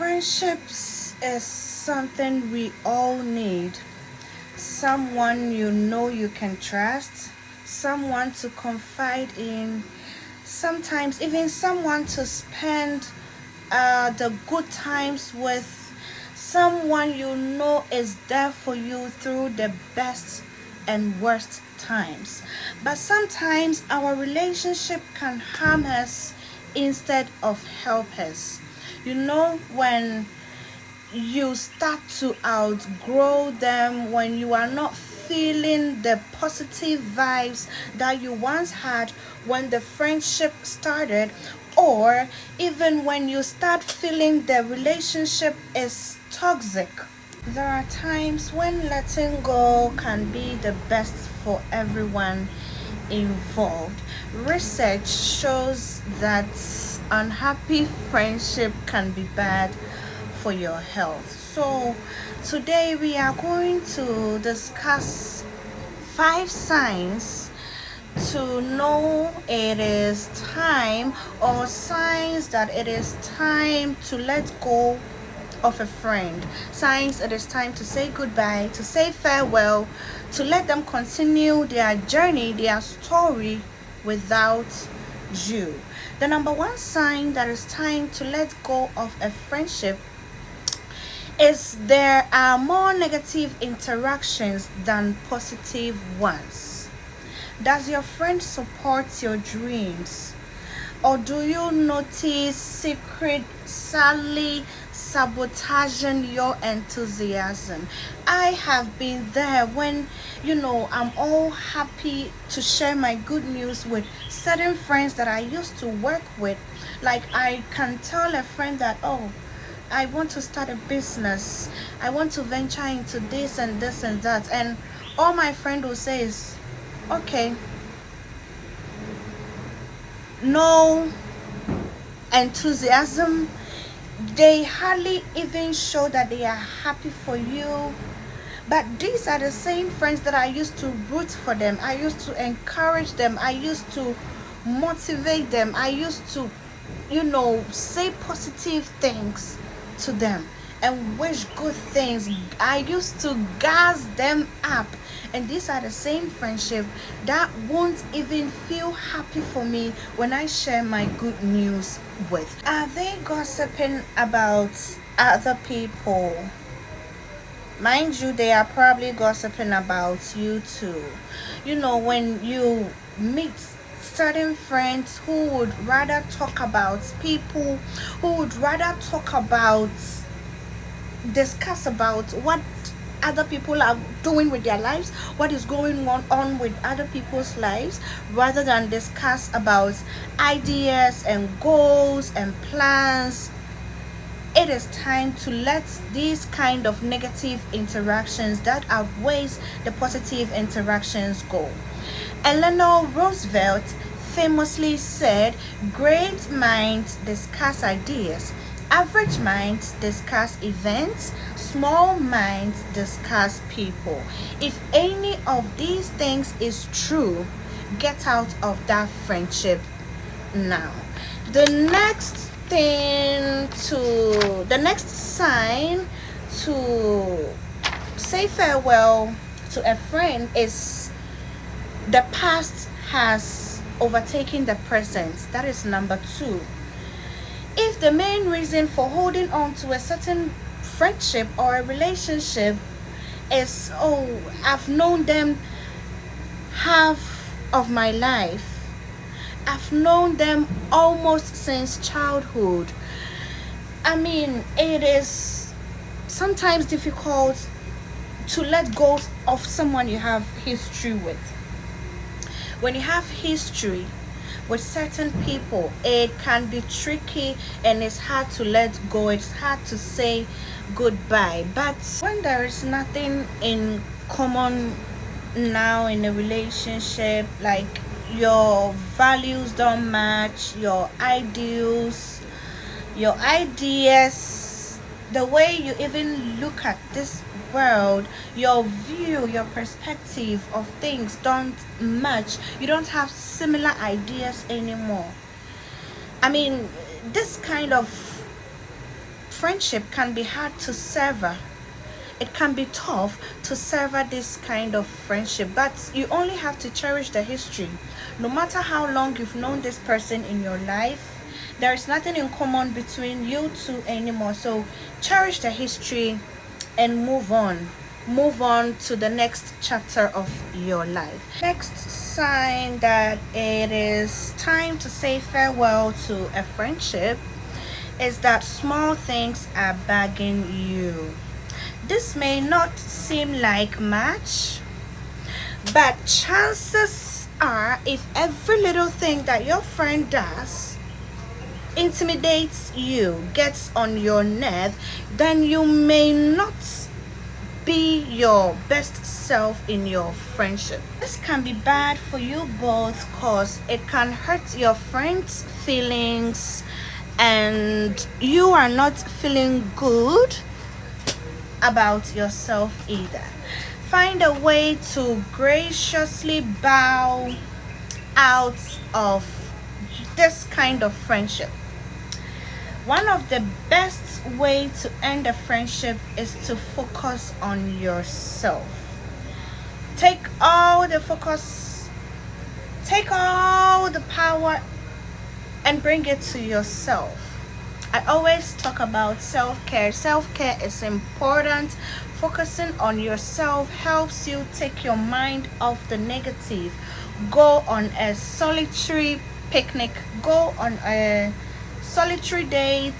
Friendships is something we all need. Someone you know you can trust, someone to confide in, sometimes even someone to spend the good times with, someone you know is there for you through the best and worst times. But sometimes our relationship can harm us instead of help us. When you start to outgrow them, when you are not feeling the positive vibes that you once had when the friendship started, or even when you start feeling the relationship is toxic. There are times when letting go can be the best for everyone involved. Research shows that unhappy friendship can be bad for your health. So, today we are going to discuss 5 signs to know it is time, or signs that it is time to let go of a friend, signs it is time to say goodbye, to say farewell, to let them continue their journey, their story without you. The number one sign that it's time to let go of a friendship is there are more negative interactions than positive ones. Does your friend support your dreams? Or do you notice secret sadly sabotaging your enthusiasm? I have been there when, I'm all happy to share my good news with certain friends that I used to work with. Like, I can tell a friend that, oh, I want to start a business, I want to venture into this and this and that. And all my friend will say is, okay, no enthusiasm. They hardly even show that they are happy for you. But these are the same friends that I used to root for them, I used to encourage them, I used to motivate them, I used to say positive things to them and wish good things. I used to gas them up. And these are the same friendship that won't even feel happy for me when I share my good news with. Are they gossiping about other people? Mind you, they are probably gossiping about you too. When you meet certain friends who would rather talk about people, who would rather discuss about what other people are doing with their lives, what is going on with other people's lives, rather than discuss about ideas and goals and plans. It is time to let these kind of negative interactions that outweighs the positive interactions go. Eleanor Roosevelt famously said, great minds discuss ideas, average minds discuss events, small minds discuss people. If any of these things is true, get out of that friendship now. The next sign to say farewell to a friend is the past has overtaken the present. That is number 2. If the main reason for holding on to a certain friendship or a relationship is, oh, I've known them half of my life, I've known them almost since childhood. It is sometimes difficult to let go of someone you have history with. When you have history with certain people, it can be tricky and it's hard to let go, it's hard to say goodbye. But when there is nothing in common now in a relationship, like your values don't match, your ideals, your ideas, the way you even look at this world, your view, your perspective of things don't match, you don't have similar ideas anymore. This kind of friendship can be hard to sever. It can be tough to sever this kind of friendship, but you only have to cherish the history. No matter how long you've known this person in your life, there is nothing in common between you two anymore. So cherish the history and move on. Move on to the next chapter of your life. Next sign that it is time to say farewell to a friendship is that small things are bugging you. This may not seem like much, but chances are, if every little thing that your friend does intimidates you, gets on your nerve, then you may not be your best self in your friendship. This can be bad for you both because it can hurt your friend's feelings and you are not feeling good about yourself either. Find a way to graciously bow out of this kind of friendship. One of the best way to end a friendship is to focus on yourself. Take all the focus, take all the power and bring it to yourself. I always talk about self-care. Self-care is important. Focusing on yourself helps you take your mind off the negative. Go on a solitary picnic. Go on a solitary date.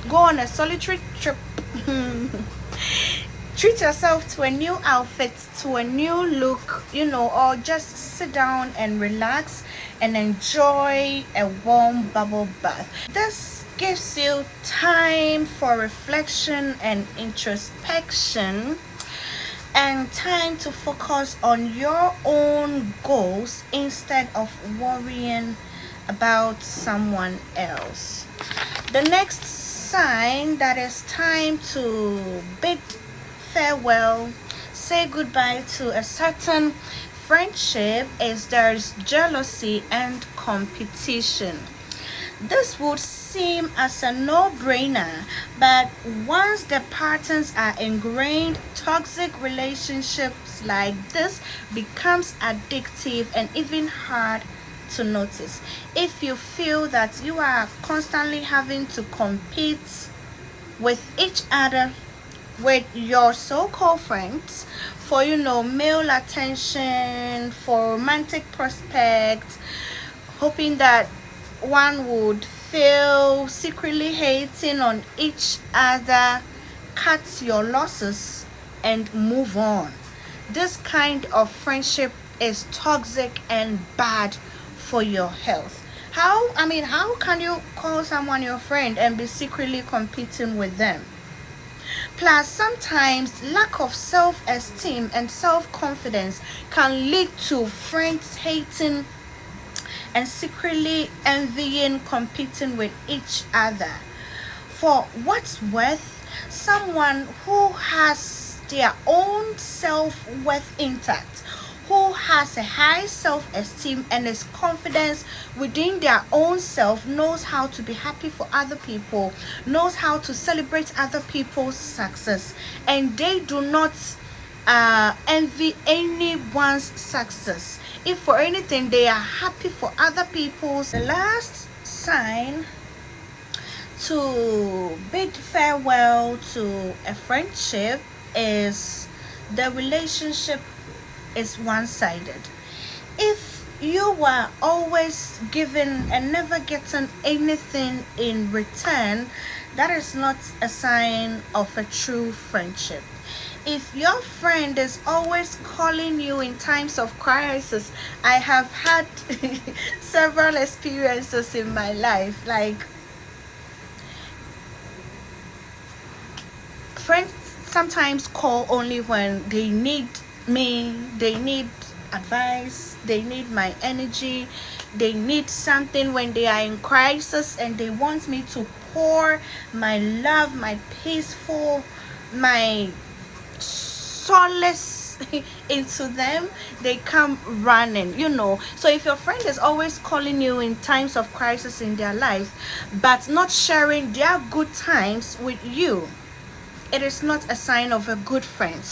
Go on a solitary trip. Treat yourself to a new outfit, to a new look, or just sit down and relax and enjoy a warm bubble bath. This gives you time for reflection and introspection and time to focus on your own goals instead of worrying about someone else. The next sign that it's time to bid farewell, say goodbye to a certain friendship is there's jealousy and competition. This would seem as a no-brainer, but once the patterns are ingrained, toxic relationships like this becomes addictive and even hard to notice. If you feel that you are constantly having to compete with each other, with your so-called friends for male attention, for romantic prospects, hoping that one would feel secretly hating on each other, cut your losses and move on. This kind of friendship is toxic and bad for your health. How can you call someone your friend and be secretly competing with them? Plus, sometimes lack of self-esteem and self-confidence can lead to friends hating and secretly envying, competing with each other. For what's worth, someone who has their own self-worth intact, who has a high self-esteem and is confident within their own self, knows how to be happy for other people, knows how to celebrate other people's success, and they do not envy anyone's success. If for anything, they are happy for other people's. The last sign to bid farewell to a friendship is the relationship is one-sided. If you were always giving and never getting anything in return, that is not a sign of a true friendship. If your friend is always calling you in times of crisis, I have had several experiences in my life, like friends sometimes call only when they need me, they need advice, they need my energy, they need something when they are in crisis, and they want me to pour my love, my peaceful, my solace into them, they come running, you know. So if your friend is always calling you in times of crisis in their life but not sharing their good times with you, it is not a sign of a good friend.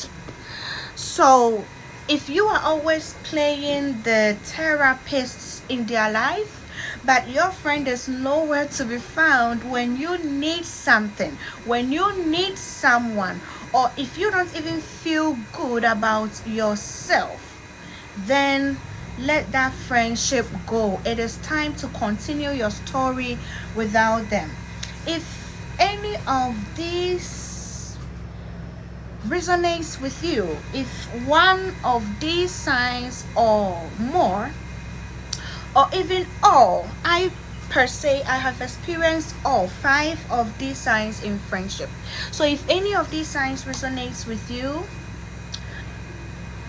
So if you are always playing the therapist in their life, but your friend is nowhere to be found when you need something, when you need someone, or if you don't even feel good about yourself, then let that friendship go. It is time to continue your story without them. If any of these resonates with you, if one of these signs or more, or even all, I have experienced all 5 of these signs in friendship. So if any of these signs resonates with you,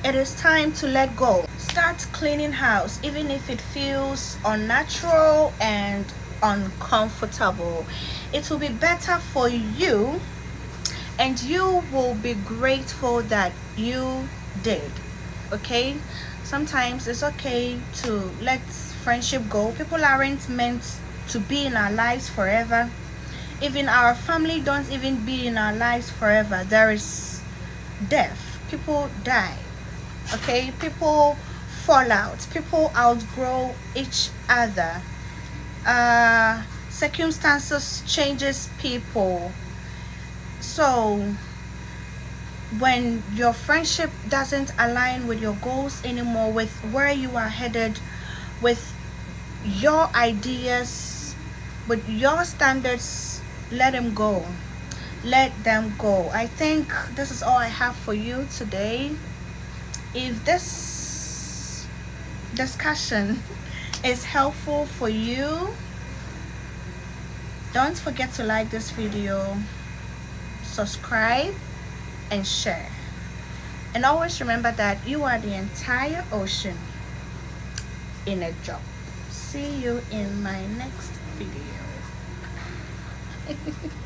it is time to let go. Start cleaning house, even if it feels unnatural and uncomfortable. It will be better for you, and you will be grateful that you did. Okay, sometimes it's okay to let friendship go. People aren't meant to be in our lives forever. Even our family don't even be in our lives forever. There is death. People die. Okay, people fall out. People outgrow each other. Circumstances changes people. So when your friendship doesn't align with your goals anymore, with where you are headed, with your ideas, with your standards, let them go. Let them go. I think this is all I have for you today. If this discussion is helpful for you, don't forget to like this video, subscribe, and share. And always remember that you are the entire ocean in a drop. See you in my next video.